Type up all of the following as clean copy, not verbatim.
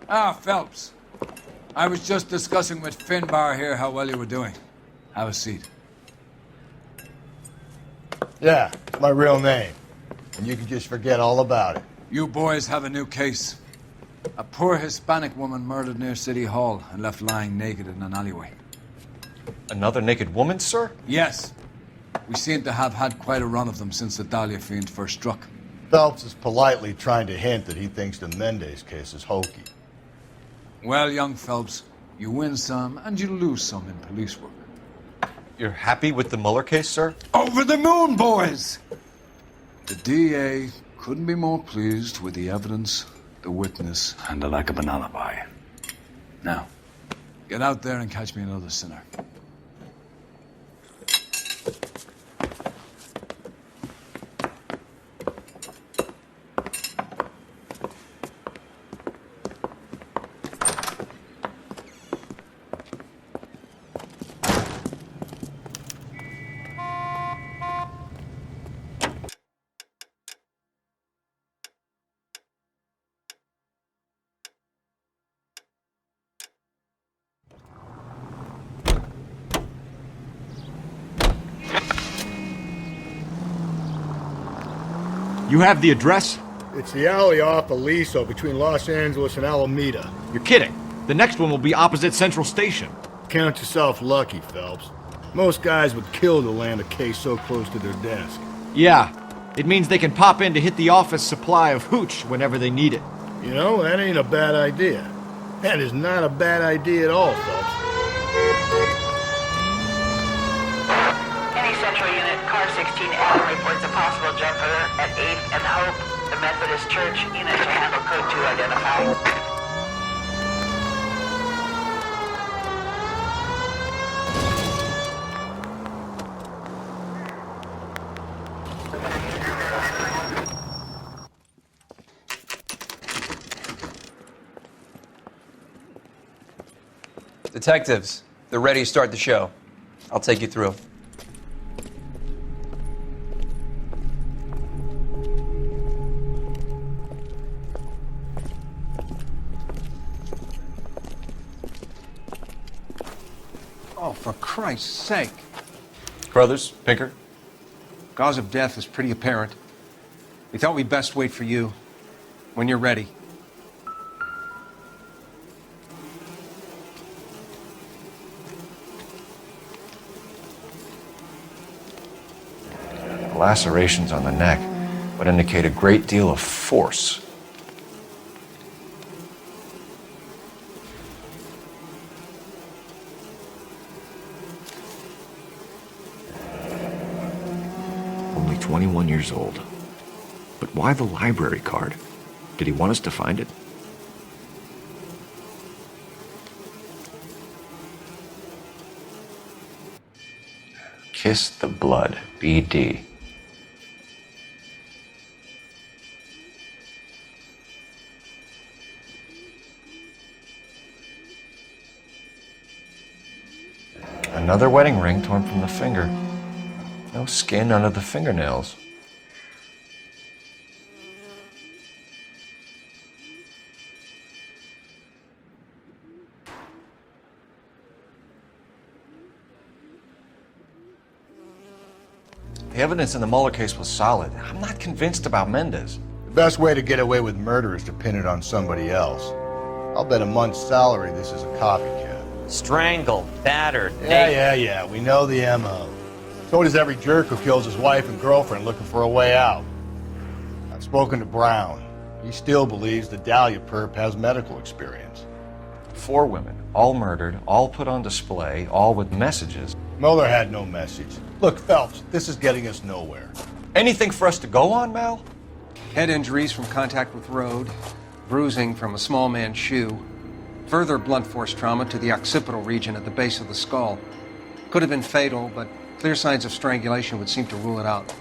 Ah, Phelps. I was just discussing with Finbar here how well you were doing. Have a seat. Yeah, it's my real name. And you can just forget all about it. You boys have a new case. A poor Hispanic woman murdered near City Hall and left lying naked in an alleyway. Another naked woman, sir? Yes. We seem to have had quite a run of them since the Dahlia fiend first struck. Phelps is politely trying to hint that he thinks the Mendez case is hokey. Well, young Phelps, you win some and you lose some in police work. You're happy with the Mueller case, sir? Over the moon, boys! The DA couldn't be more pleased with the evidence, the witness, and the lack of an alibi. Now, get out there and catch me another sinner. You have the address? It's the alley off Aliso between Los Angeles and Alameda. You're kidding. The next one will be opposite Central Station. Count yourself lucky, Phelps. Most guys would kill to land a case so close to their desk. Yeah. It means they can pop in to hit the office supply of hooch whenever they need it. You know, that ain't a bad idea. That is not a bad idea at all, Phelps. Any Central Unit, Car 16L reports a possible jumper at 8th and Hope, the Methodist Church. Unit to handle code 2 identified. Detectives, they're ready to start the show. I'll take you through. Oh, for Christ's sake. Brothers, Pinker? Cause of death is pretty apparent. We thought we'd best wait for you. When you're ready. Lacerations on the neck would indicate a great deal of force. Only 21 years old. But why the library card? Did he want us to find it? Kiss the blood, BD. Another wedding ring torn from the finger. No skin under the fingernails. The evidence in the Mueller case was solid. I'm not convinced about Mendez. The best way to get away with murder is to pin it on somebody else. I'll bet a month's salary this is a copycat. Strangled, battered, Yeah, we know the M.O. So does every jerk who kills his wife and girlfriend looking for a way out. I've spoken to Brown. He still believes the Dahlia perp has medical experience. 4 women, all murdered, all put on display, all with messages. Mueller had no message. Look, Phelps, this is getting us nowhere. Anything for us to go on, Mal? Head injuries from contact with road, bruising from a small man's shoe, further blunt force trauma to the occipital region at the base of the skull. Could have been fatal, but clear signs of strangulation would seem to rule it out.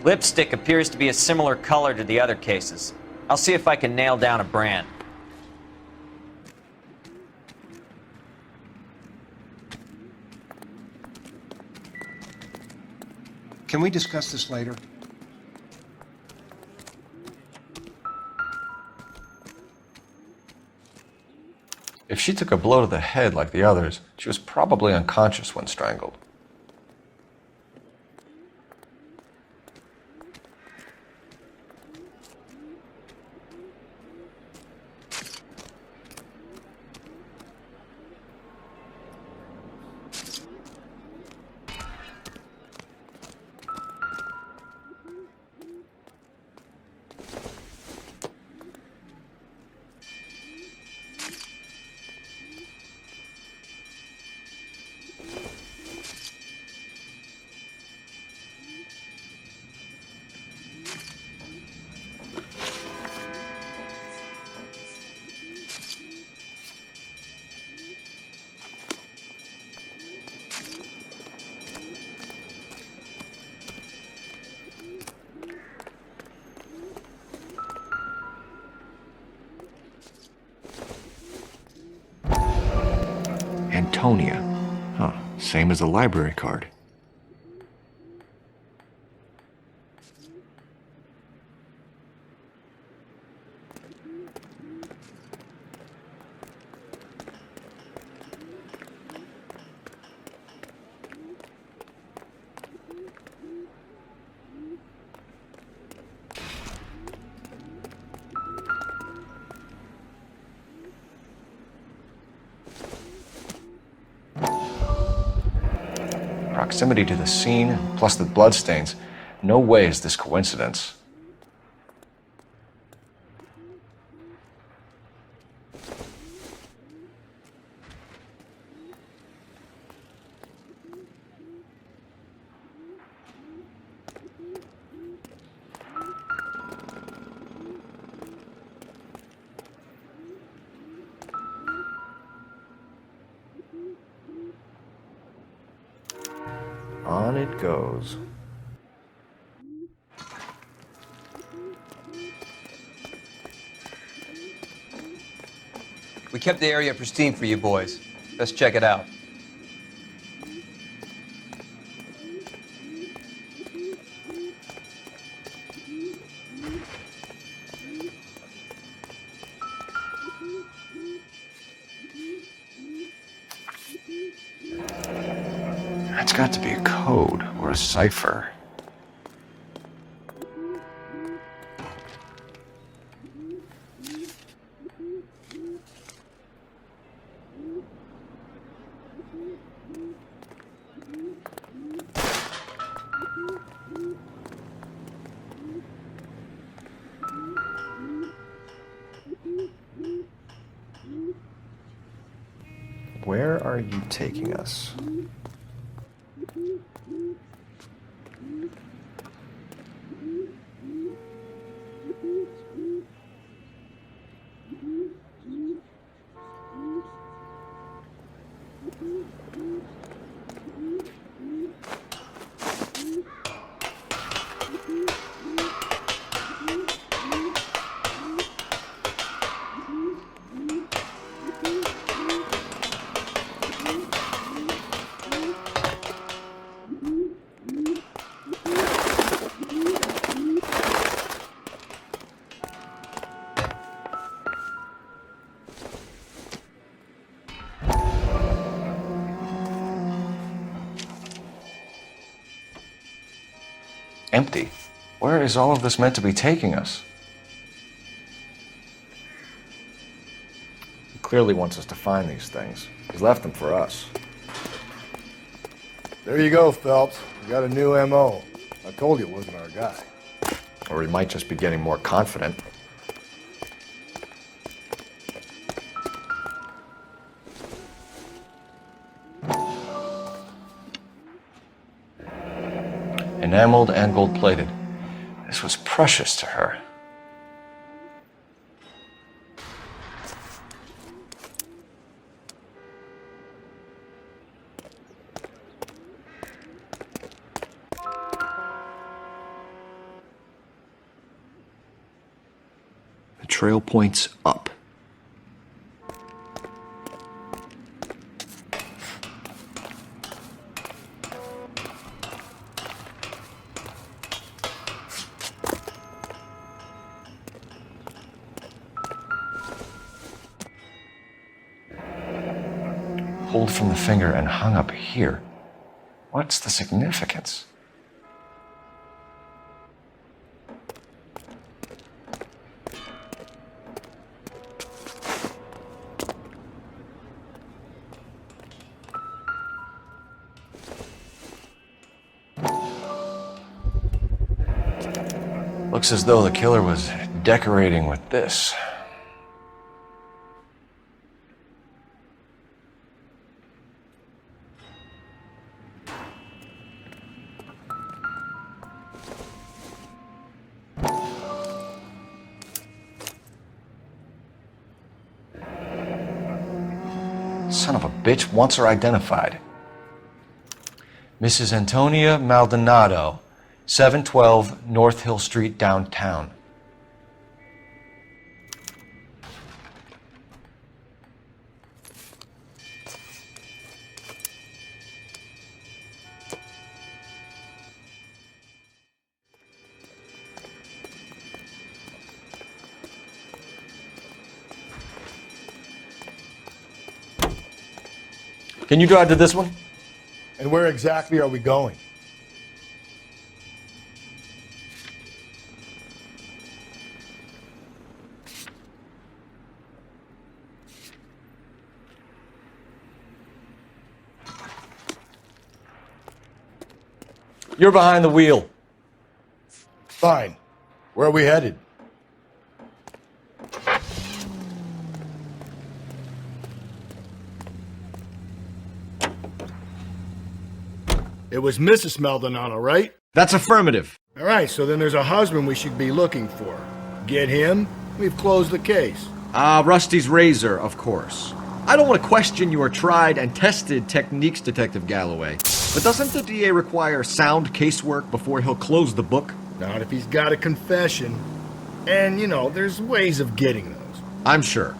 Lipstick appears to be a similar color to the other cases. I'll see if I can nail down a brand. Can we discuss this later? she took a blow to the head like the others, she was probably unconscious when strangled. Antonia. Huh, same as the library card. Proximity to the scene, plus the bloodstains. No way is this coincidence. On it goes. We kept the area pristine for you boys. Let's check it out. That's got to be a code or a cipher. Where are you taking us? Empty. Where is all of this meant to be taking us? He clearly wants us to find these things. He's left them for us. There you go, Phelps. We got a new M.O. I told you it wasn't our guy. Or he might just be getting more confident. Enameled and gold-plated. This was precious to her. The trail points up. pulled from the finger and hung up here. What's the significance? Looks as though the killer was decorating with this. Son of a bitch wants her identified. Mrs. Antonia Maldonado, 712 North Hill Street, downtown. Can you drive to this one? And where exactly are we going? You're behind the wheel. Fine. Where are we headed? It was Mrs. Maldonado, right? That's affirmative. All right, so then there's a husband we should be looking for. Get him, we've closed the case. Rusty's razor, of course. I don't want to question your tried and tested techniques, Detective Galloway. But doesn't the DA require sound casework before he'll close the book? Not if he's got a confession. And, you know, there's ways of getting those. I'm sure.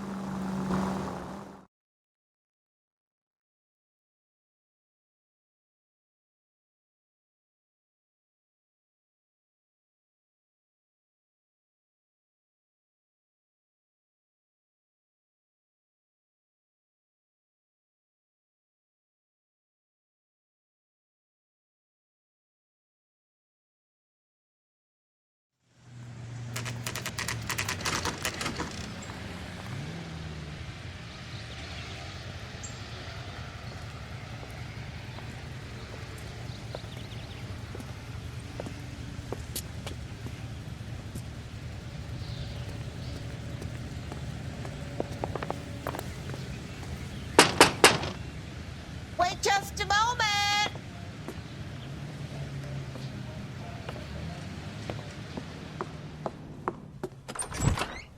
Wait just a moment.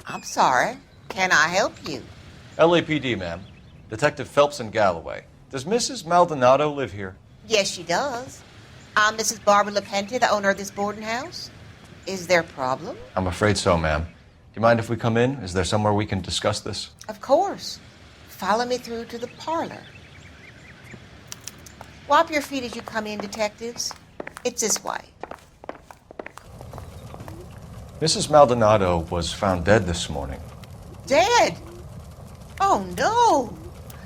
I'm sorry. Can I help you? LAPD, ma'am. Detective Phelps and Galloway. Does Mrs. Maldonado live here? Yes, she does. I'm Mrs. Barbara LaPenta, the owner of this boarding house. Is there a problem? I'm afraid so, ma'am. Do you mind if we come in? Is there somewhere we can discuss this? Of course. Follow me through to the parlor. Wipe your feet as you come in, detectives. It's this way. Mrs. Maldonado was found dead this morning. Dead? Oh, no.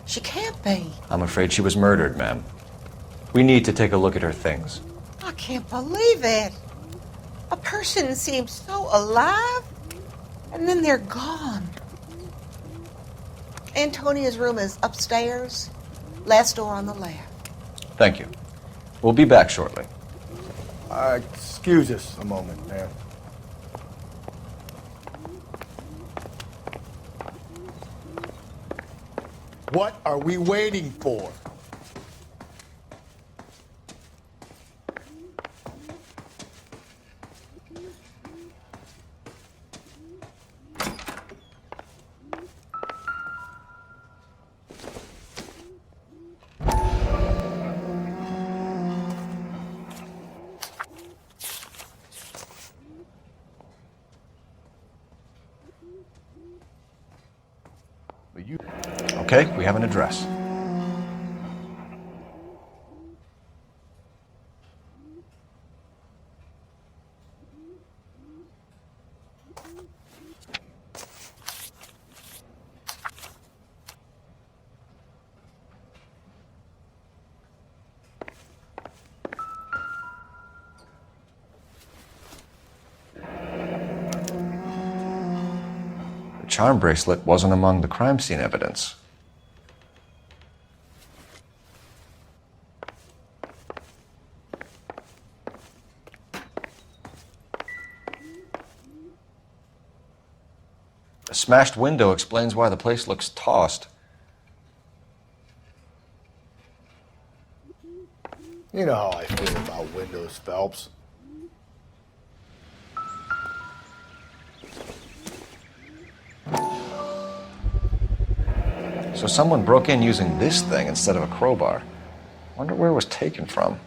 She can't be. I'm afraid she was murdered, ma'am. We need to take a look at her things. I can't believe it. A person seems so alive, and then they're gone. Antonia's room is upstairs, last door on the left. Thank you. We'll be back shortly. Excuse us a moment, ma'am. What are we waiting for? Okay, we have an address. charm bracelet wasn't among the crime scene evidence. A smashed window explains why the place looks tossed. You know how I feel about windows, Phelps. So someone broke in using this thing instead of a crowbar. Wonder where it was taken from.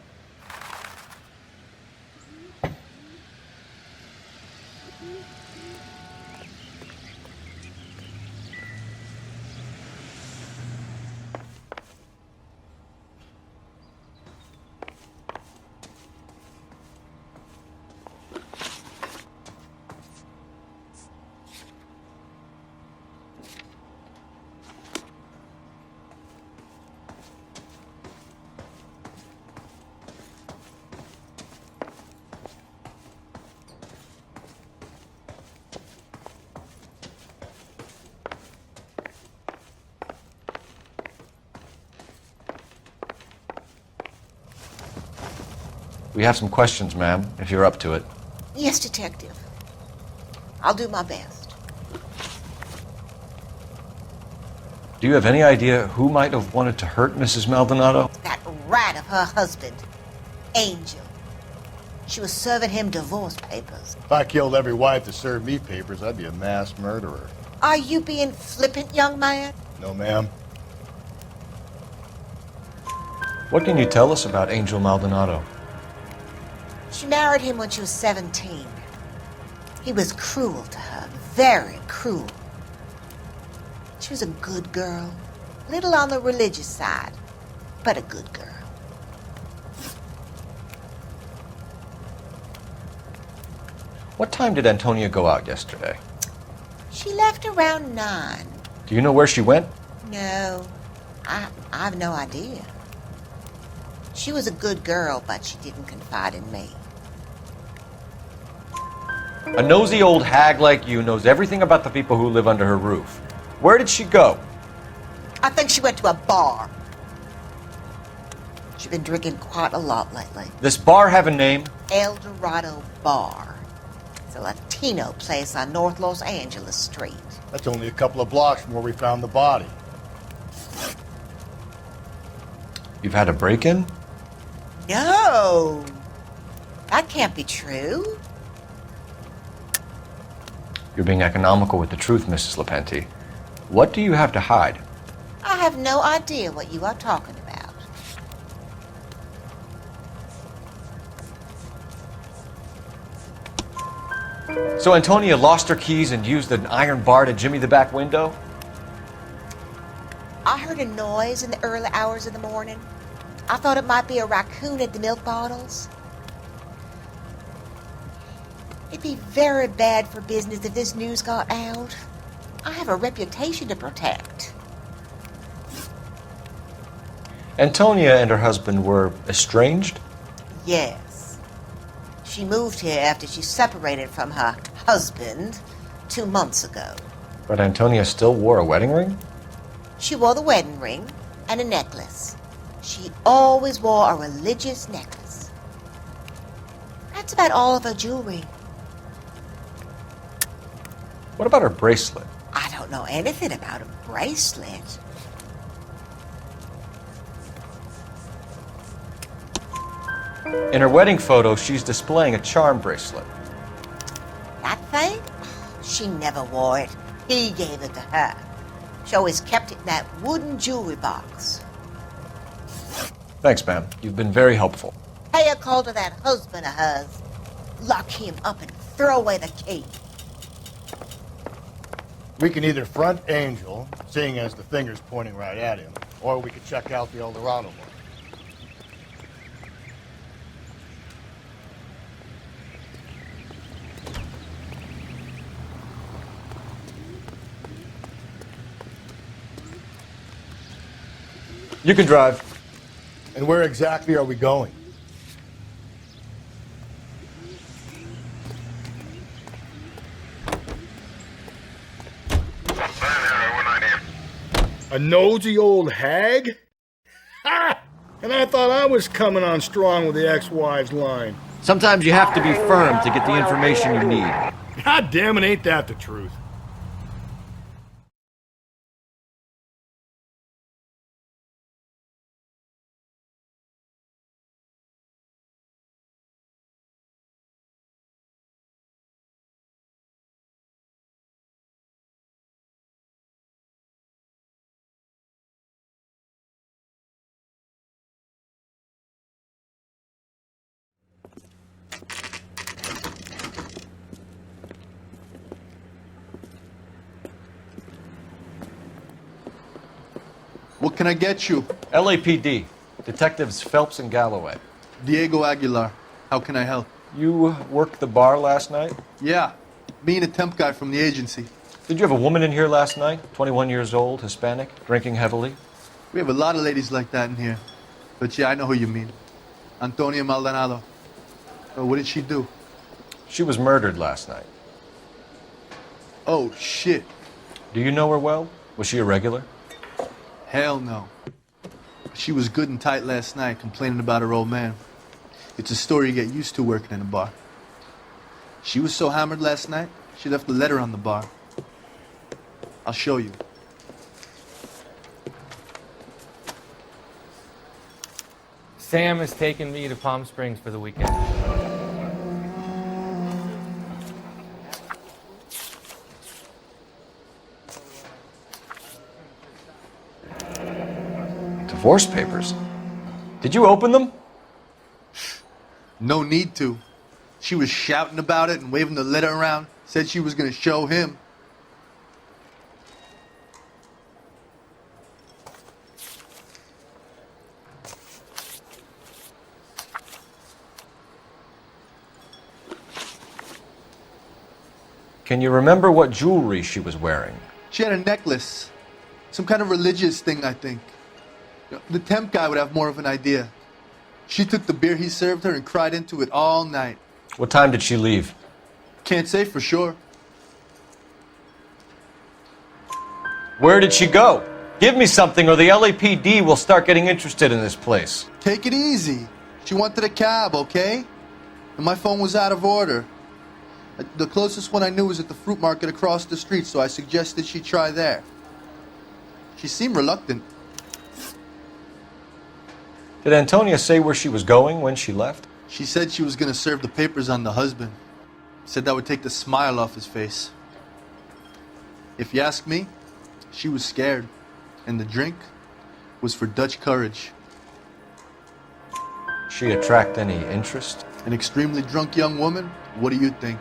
We have some questions, ma'am, if you're up to it. Yes, Detective. I'll do my best. Do you have any idea who might have wanted to hurt Mrs. Maldonado? That rat of her husband, Angel. She was serving him divorce papers. If I killed every wife that served me papers, I'd be a mass murderer. Are you being flippant, young man? No, ma'am. What can you tell us about Angel Maldonado? She married him when she was 17. He was cruel to her, very cruel. She was a good girl, little on the religious side, but a good girl. What time did Antonia go out yesterday? She left around 9. Do you know where she went? No, I have no idea. She was a good girl, but she didn't confide in me. A nosy old hag like you knows everything about the people who live under her roof. Where did she go? I think she went to a bar. She's been drinking quite a lot lately. This bar have a name? El Dorado Bar. It's a Latino place on North Los Angeles Street. That's only a couple of blocks from where we found the body. You've had a break-in? No! That can't be true. You're being economical with the truth, Mrs. Lepenti. What do you have to hide? I have no idea what you are talking about. So Antonia lost her keys and used an iron bar to jimmy the back window? I heard a noise in the early hours of the morning. I thought it might be a raccoon at the milk bottles. It'd be very bad for business if this news got out. I have a reputation to protect. Antonia and her husband were estranged? Yes. She moved here after she separated from her husband 2 months ago. But Antonia still wore a wedding ring? She wore the wedding ring and a necklace. She always wore a religious necklace. That's about all of her jewelry. What about her bracelet? I don't know anything about a bracelet. In her wedding photo, she's displaying a charm bracelet. That thing? She never wore it. He gave it to her. She always kept it in that wooden jewelry box. Thanks, ma'am. You've been very helpful. Pay a call to that husband of hers. Lock him up and throw away the key. We can either front Angel, seeing as the finger's pointing right at him, or we could check out the El Dorado one. You can drive. And where exactly are we going? A nosy old hag? Ha! And I thought I was coming on strong with the ex-wives line. Sometimes you have to be firm to get the information you need. God damn it, ain't that the truth? What can I get you? LAPD. Detectives Phelps and Galloway. Diego Aguilar. How can I help? You worked the bar last night? Yeah. Me and a temp guy from the agency. Did you have a woman in here last night? 21 years old, Hispanic, drinking heavily? We have a lot of ladies like that in here. But yeah, I know who you mean. Antonia Maldonado. Oh, what did she do? She was murdered last night. Oh, shit. Do you know her well? Was she a regular? Hell no. She was good and tight last night, complaining about her old man. It's a story you get used to working in a bar. She was so hammered last night, she left a letter on the bar. I'll show you. Sam has taken me to Palm Springs for the weekend. Divorce papers? Did you open them? No need to. She was shouting about it and waving the letter around. Said she was going to show him. Can you remember what jewelry she was wearing? She had a necklace. Some kind of religious thing, I think. The temp guy would have more of an idea. She took the beer he served her and cried into it all night. What time did she leave? Can't say for sure. Where did she go? Give me something or the LAPD will start getting interested in this place. Take it easy. She wanted a cab, okay? And my phone was out of order. The closest one I knew was at the fruit market across the street, so I suggested she try there. She seemed reluctant. Did Antonia say where she was going when she left? She said she was going to serve the papers on the husband. Said that would take the smile off his face. If you ask me, she was scared. And the drink was for Dutch courage. She attract any interest? An extremely drunk young woman? What do you think?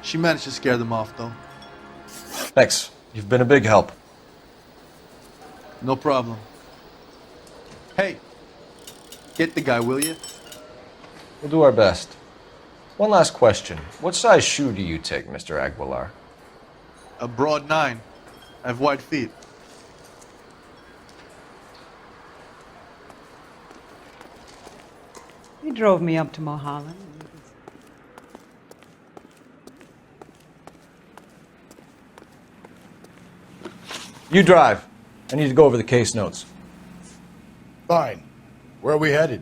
She managed to scare them off, though. Thanks. You've been a big help. No problem. Hey, get the guy, will you? We'll do our best. One last question. What size shoe do you take, Mr. Aguilar? A broad 9. I have wide feet. He drove me up to Mulholland. You drive. I need to go over the case notes. Fine. Where are we headed?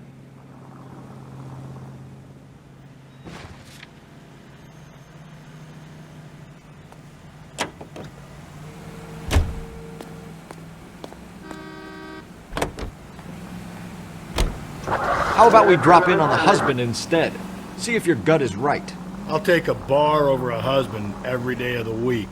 How about we drop in on the husband instead? See if your gut is right. I'll take a bar over a husband every day of the week.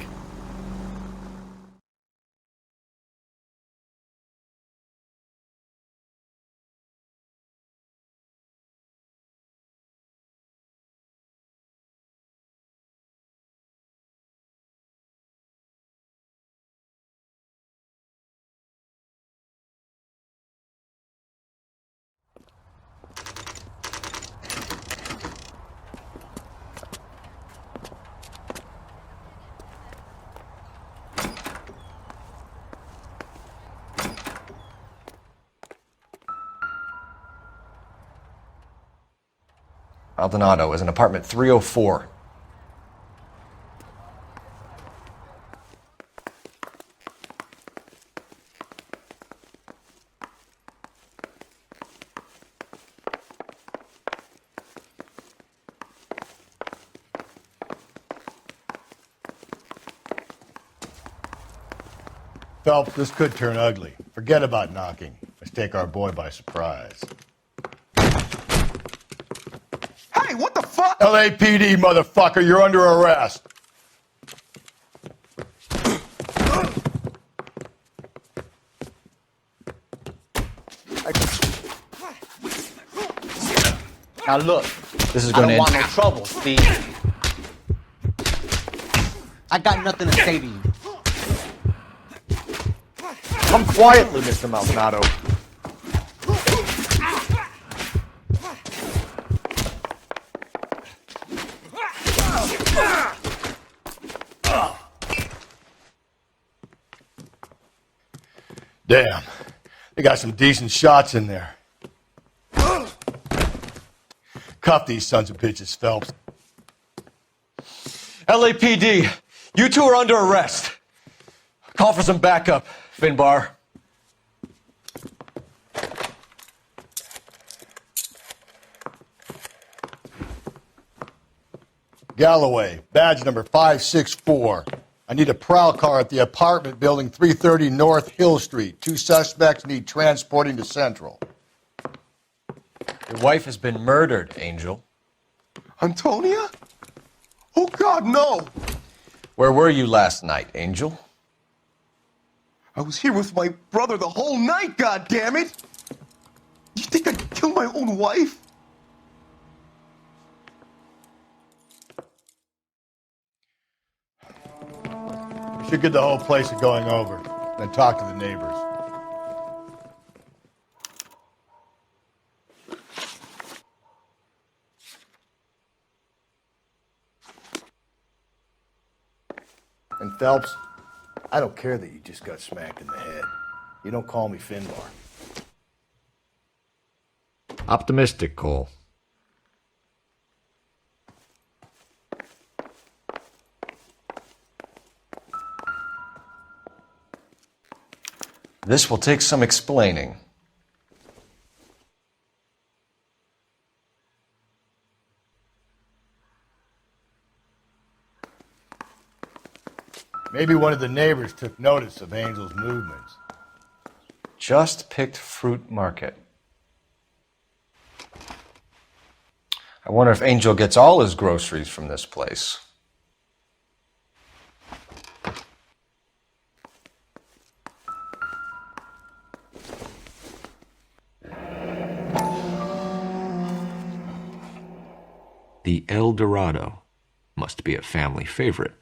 Maldonado is in apartment 304. Phelps, this could turn ugly. Forget about knocking. Let's take our boy by surprise. Hey, what the fuck? LAPD, motherfucker, you're under arrest. Now look, This is I going to don't want end. no trouble, Steve. I got nothing to say to you. Come quietly, Mr. Maldonado. Damn, they got some decent shots in there. Cuff these sons of bitches, Phelps. LAPD, you two are under arrest. Call for some backup, Finbar. Galloway, badge number 564. I need a prowl car at the apartment building 330 North Hill Street. 2 suspects need transporting to Central. Your wife has been murdered, Angel. Antonia? Oh, God, no. Where were you last night, Angel? I was here with my brother the whole night, God damn it! You think I'd kill my own wife? We should get the whole place a going over, then talk to the neighbors. And Phelps, I don't care that you just got smacked in the head. You don't call me Finbar. Optimistic, Cole. This will take some explaining. Maybe one of the neighbors took notice of Angel's movements. Just picked Fruit Market. I wonder if Angel gets all his groceries from this place. The El Dorado must be a family favorite.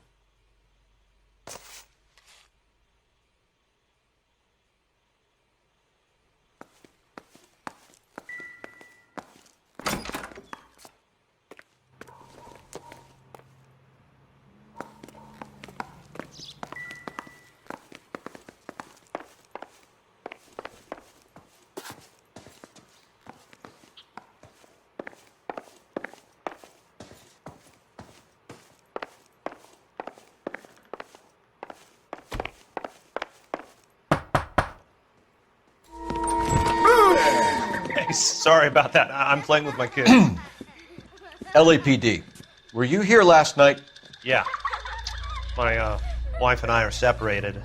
Sorry about that. I'm playing with my kids. LAPD, were you here last night? Yeah. My wife and I are separated,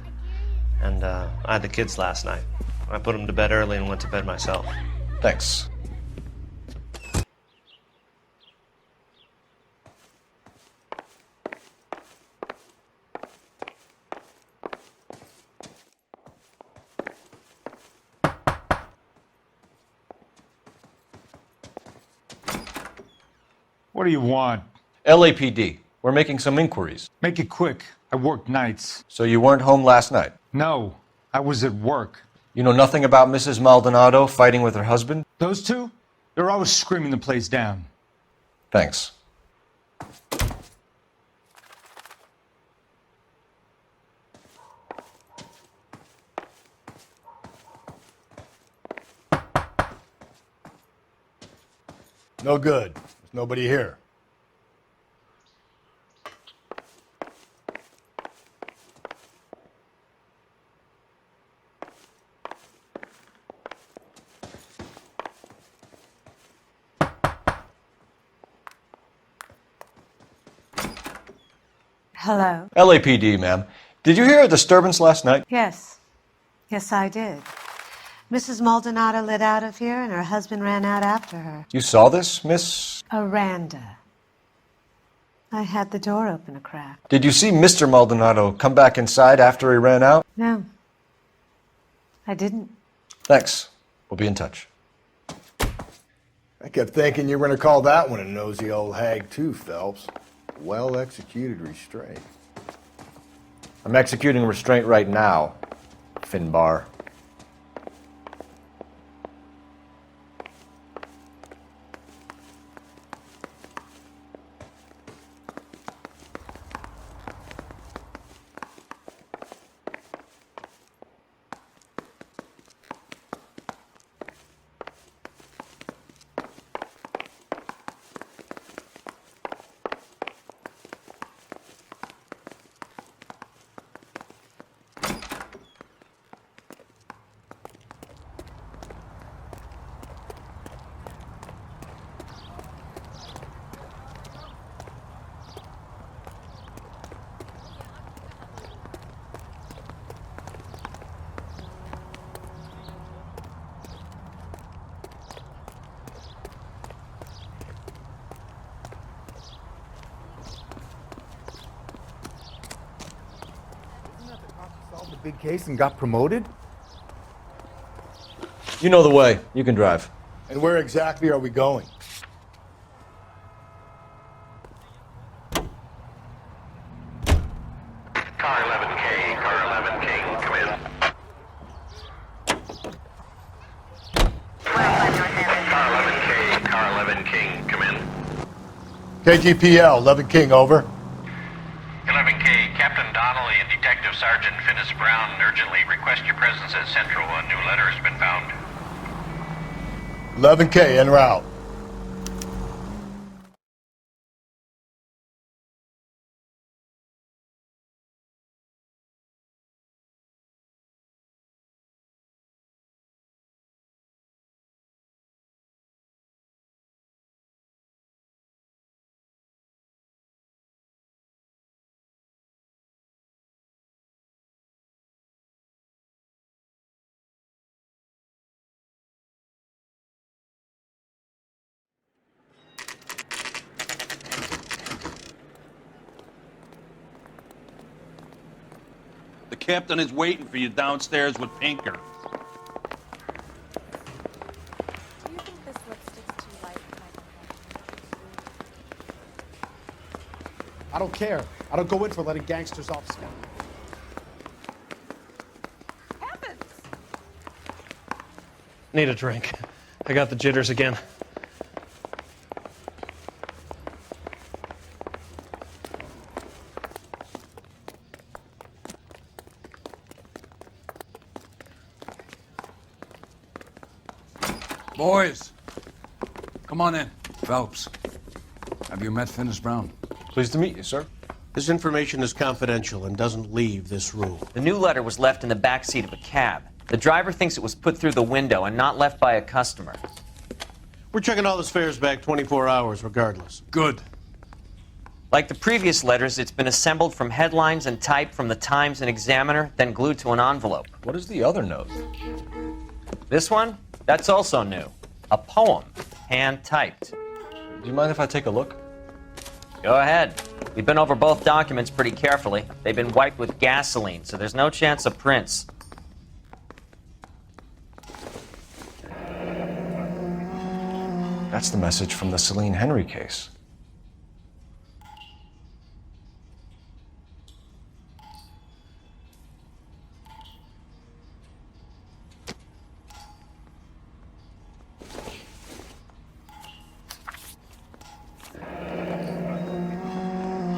and I had the kids last night. I put them to bed early and went to bed myself. Thanks. What do you want? LAPD, we're making some inquiries. Make it quick. I work nights. So you weren't home last night? No, I was at work. You know nothing about Mrs. Maldonado fighting with her husband? Those two? They're always screaming the place down. Thanks. No good. There's nobody here. Hello? LAPD, ma'am. Did you hear a disturbance last night? Yes. Yes, I did. Mrs. Maldonado lit out of here, and her husband ran out after her. You saw this, Miss? Aranda. I had the door open a crack. Did you see Mr. Maldonado come back inside after he ran out? No, I didn't. Thanks. We'll be in touch. I kept thinking you were going to call that one a nosy old hag too, Phelps. Well-executed restraint. I'm executing restraint right now, Finbar. Solved the big case and got promoted? You know the way. You can drive. And where exactly are we going? Car 11K, car 11K, come in. Car 11 King, come in. KGPL, 11 King, over. 11K, Captain Donnelly and Detective Sergeant Finnis Brown urgently request your presence at Central. A new letter has been found. 11K, en route. The captain is waiting for you downstairs with Pinker. Do you think this lipstick's too light for my I don't care. I don't go in for letting gangsters off scot. Need a drink. I got the jitters again. Boys, come on in. Phelps, have you met Finnis Brown? Pleased to meet you, sir. This information is confidential and doesn't leave this room. The new letter was left in the back seat of a cab. The driver thinks it was put through the window and not left by a customer. We're checking all this fares back 24 hours regardless. Good. Like the previous letters, it's been assembled from headlines and typed from the Times and Examiner, then glued to an envelope. What is the other note? This one? That's also new. A poem, hand-typed. Do you mind if I take a look? Go ahead. We've been over both documents pretty carefully. They've been wiped with gasoline, so there's no chance of prints. That's the message from the Celine Henry case.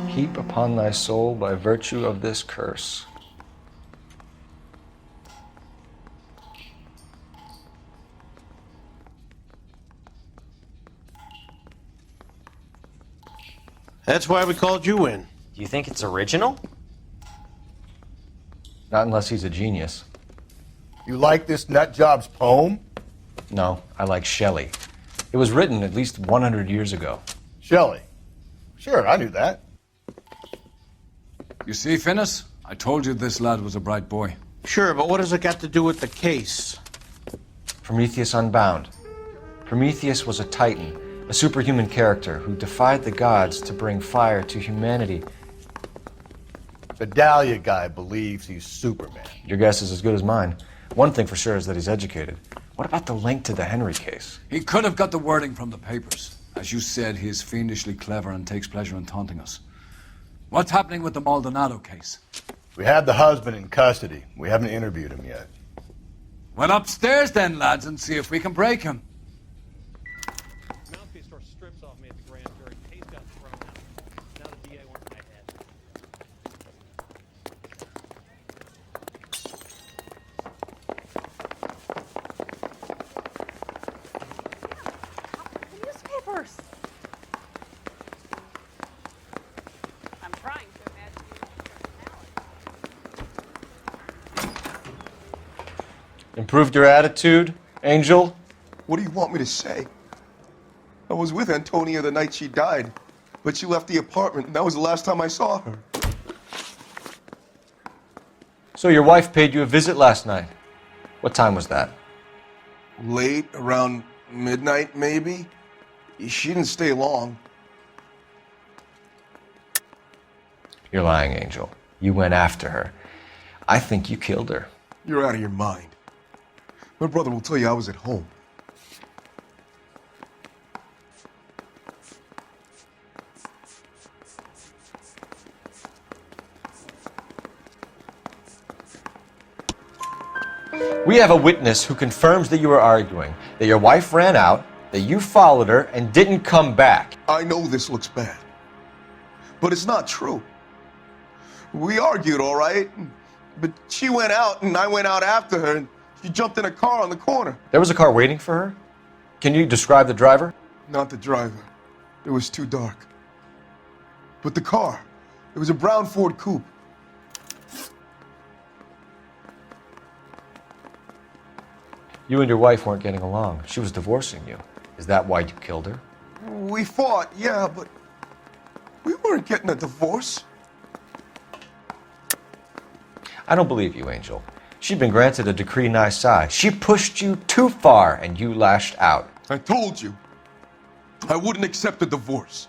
Heap upon thy soul by virtue of this curse. That's why we called you in. Do you think it's original? Not unless he's a genius. You like this nutjob's poem? No, I like Shelley. It was written at least 100 years ago. Shelley? Sure, I knew that. You see, Finnis? I told you this lad was a bright boy. Sure, but what has it got to do with the case? Prometheus Unbound. Prometheus was a titan, a superhuman character who defied the gods to bring fire to humanity. The Dahlia guy believes he's Superman. Your guess is as good as mine. One thing for sure is that he's educated. What about the link to the Henry case? He could have got the wording from the papers. As you said, he is fiendishly clever and takes pleasure in taunting us. What's happening with the Maldonado case? We have the husband in custody. We haven't interviewed him yet. Well, upstairs then, lads, and see if we can break him. Mouthpiece tore strips off me at the grand jury. Case got thrown out. Now the DA wants my head. The newspapers. I'm trying to imagine Improved your attitude, Angel? What do you want me to say? I was with Antonia the night she died, but she left the apartment, and that was the last time I saw her. So your wife paid you a visit last night. What time was that? Late, around midnight, maybe? She didn't stay long. You're lying, Angel. You went after her. I think you killed her. You're out of your mind. My brother will tell you I was at home. We have a witness who confirms that you were arguing, that your wife ran out, that you followed her, and didn't come back. I know this looks bad, but it's not true. We argued, all right, but she went out and I went out after her, and she jumped in a car on the corner. There was a car waiting for her? Can you describe the driver? Not the driver. It was too dark. But the car, it was a brown Ford coupe. You and your wife weren't getting along. She was divorcing you. Is that why you killed her? We fought, yeah, but we weren't getting a divorce. I don't believe you, Angel. She'd been granted a decree nisi. She pushed you too far, and you lashed out. I told you, I wouldn't accept a divorce.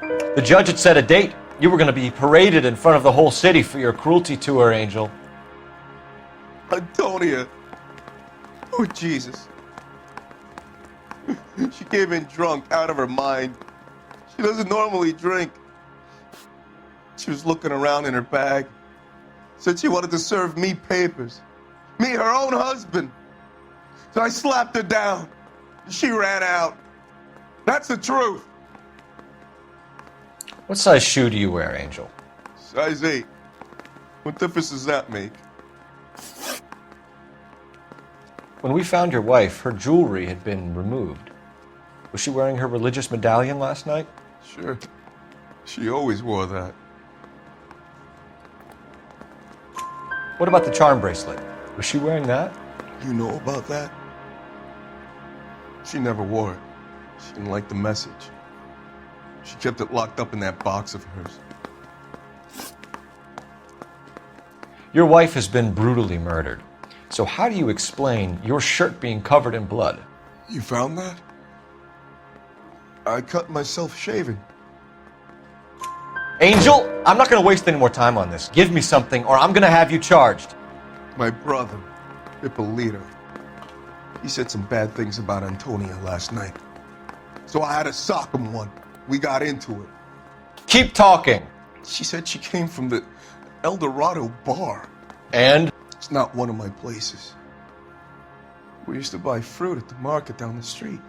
The judge had set a date. You were going to be paraded in front of the whole city for your cruelty to her, Angel. Antonia. Oh, Jesus. She came in drunk, out of her mind. She doesn't normally drink. She was looking around in her bag. Said she wanted to serve me papers. Me, her own husband. So I slapped her down. She ran out. That's the truth. What size shoe do you wear, Angel? Size 8. What difference does that make? When we found your wife, her jewelry had been removed. Was she wearing her religious medallion last night? Sure. She always wore that. What about the charm bracelet? Was she wearing that? You know about that? She never wore it. She didn't like the message. She kept it locked up in that box of hers. Your wife has been brutally murdered. So how do you explain your shirt being covered in blood? You found that? I cut myself shaving. Angel, I'm not going to waste any more time on this. Give me something or I'm going to have you charged. My brother, Ippolito, he said some bad things about Antonia last night. So I had to sock him one. We got into it. Keep talking. She said she came from the El Dorado bar. And? It's not one of my places. We used to buy fruit at the market down the street.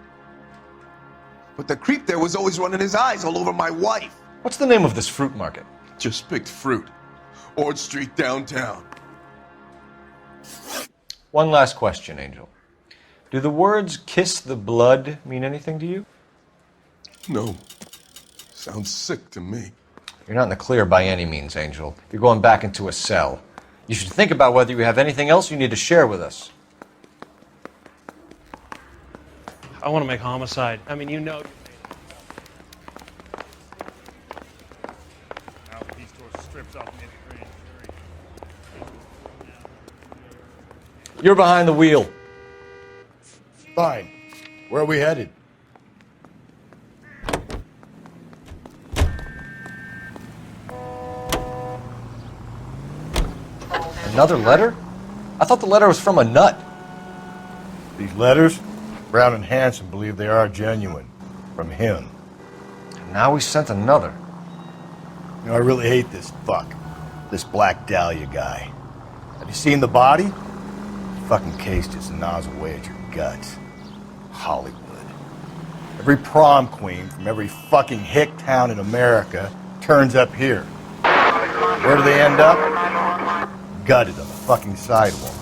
But the creep there was always running his eyes all over my wife. What's the name of this fruit market? Just picked fruit. Ord Street downtown. One last question, Angel. Do the words kiss the blood mean anything to you? No. Sounds sick to me. You're not in the clear by any means, Angel. You're going back into a cell. You should think about whether you have anything else you need to share with us. I want to make homicide. I mean, you know. You're behind the wheel. Fine. Where are we headed? Another letter? I thought the letter was from a nut. These letters, Brown and Hanson believe they are genuine. From him. And now we sent another. You know, I really hate this fuck. This Black Dahlia guy. Have you seen the body? The fucking case just gnaws away at your guts. Hollywood. Every prom queen from every fucking hick town in America turns up here. Where do they end up? Gutted on the fucking sidewalk.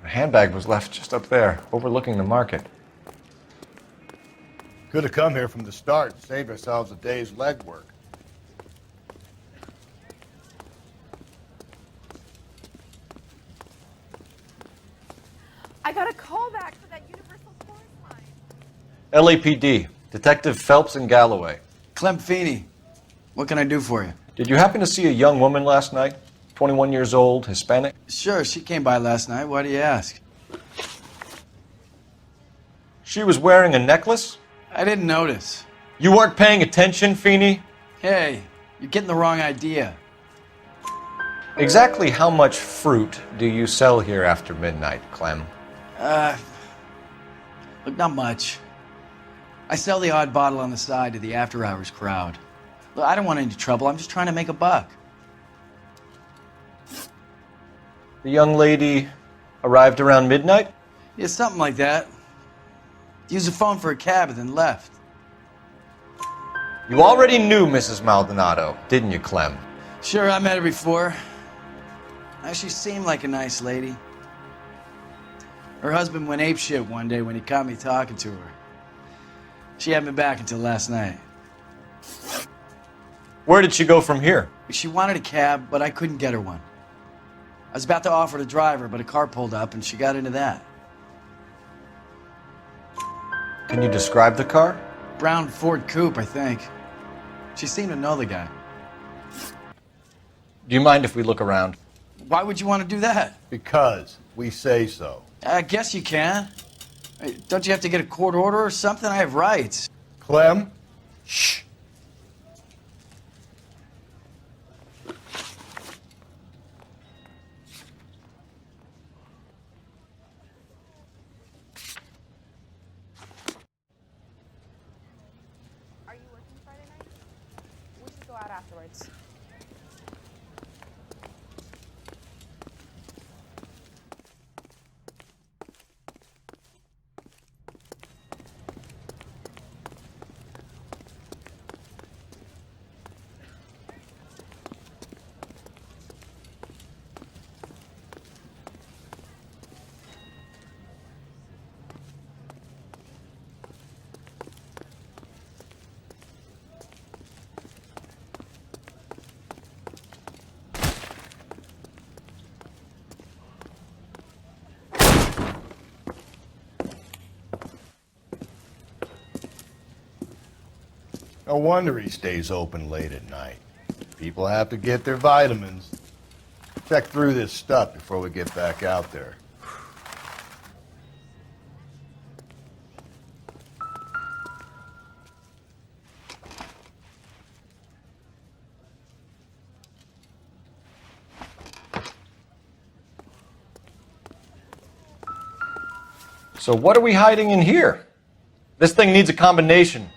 The handbag was left just up there, overlooking the market. Could have come here from the start and saved ourselves a day's legwork. I got a call back for that Universal Force line. LAPD, Detective Phelps and Galloway. Clem Feeney, what can I do for you? Did you happen to see a young woman last night? 21 years old, Hispanic? Sure, she came by last night. Why do you ask? She was wearing a necklace? I didn't notice. You weren't paying attention, Feeney? Hey, you're getting the wrong idea. Exactly how much fruit do you sell here after midnight, Clem? Look, not much. I sell the odd bottle on the side to the after-hours crowd. Look, I don't want any trouble. I'm just trying to make a buck. The young lady arrived around midnight? Yeah, something like that. Used the phone for a cab and then left. You already knew Mrs. Maldonado, didn't you, Clem? Sure, I met her before. She seemed like a nice lady. Her husband went apeshit one day when he caught me talking to her. She hadn't been back until last night. Where did she go from here? She wanted a cab, but I couldn't get her one. I was about to offer to drive her, but a car pulled up and she got into that. Can you describe the car? Brown Ford Coupe, I think. She seemed to know the guy. Do you mind if we look around? Why would you want to do that? Because we say so. I guess you can. Hey, don't you have to get a court order or something? I have rights. Clem? Shh. Are you working Friday night? We should go out afterwards. No wonder he stays open late at night. People have to get their vitamins. Check through this stuff before we get back out there. So what are we hiding in here? This thing needs a combination.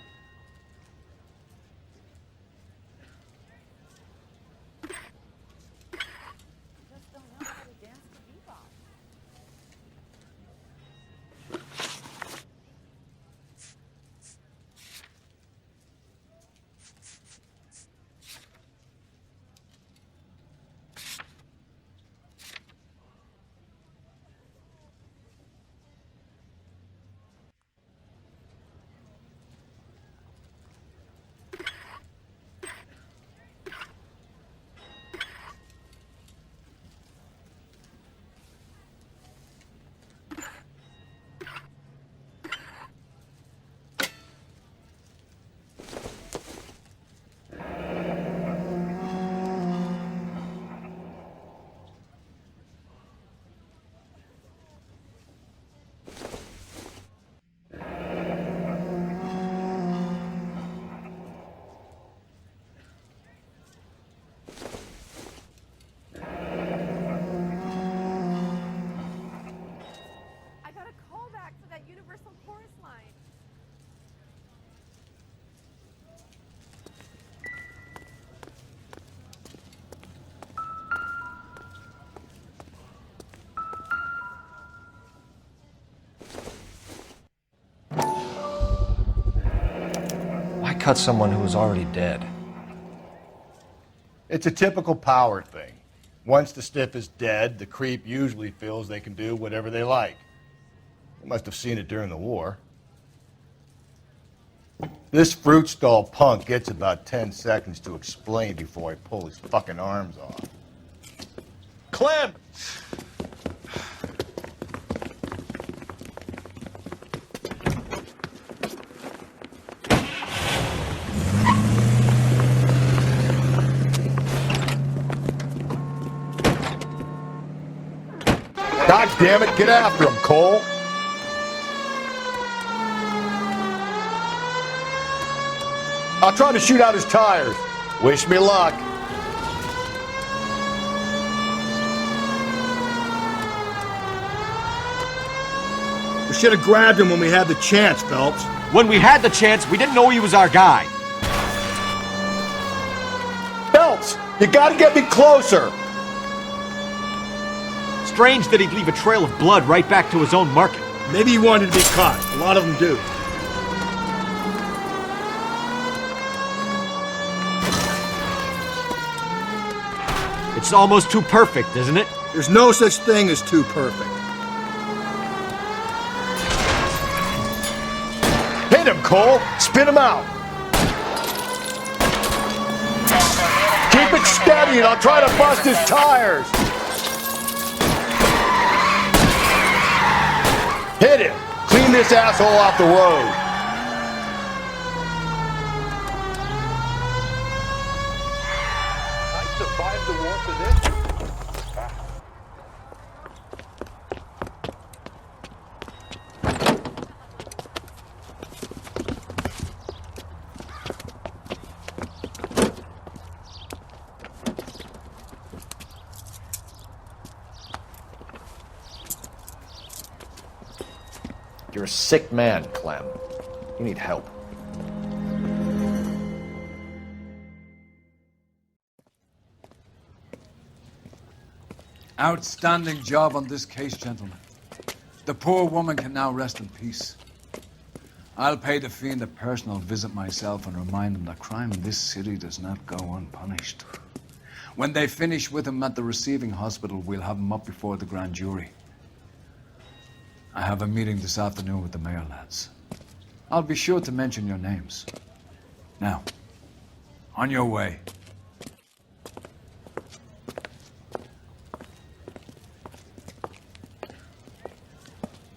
cut someone who was already dead? It's a typical power thing. Once the stiff is dead, the creep usually feels they can do whatever they like. You must have seen it during the war. This fruit stall punk gets about 10 seconds to explain before I pull his fucking arms off. Clem! God damn it, get after him, Cole! I'll try to shoot out his tires. Wish me luck. We should have grabbed him when we had the chance, Phelps. When we had the chance, we didn't know he was our guy. Phelps, you gotta get me closer. Strange that he'd leave a trail of blood right back to his own market. Maybe he wanted to be caught. A lot of them do. It's almost too perfect, isn't it? There's no such thing as too perfect. Hit him, Cole. Spin him out. Keep it steady and I'll try to bust his tires. Hit him. Clean this asshole off the road. I survived the war for this. You're a sick man, Clem. You need help. Outstanding job on this case, gentlemen. The poor woman can now rest in peace. I'll pay the fiend a personal visit myself and remind him that crime in this city does not go unpunished. When they finish with him at the receiving hospital, we'll have him up before the grand jury. I have a meeting this afternoon with the mayor lads. I'll be sure to mention your names. Now, on your way.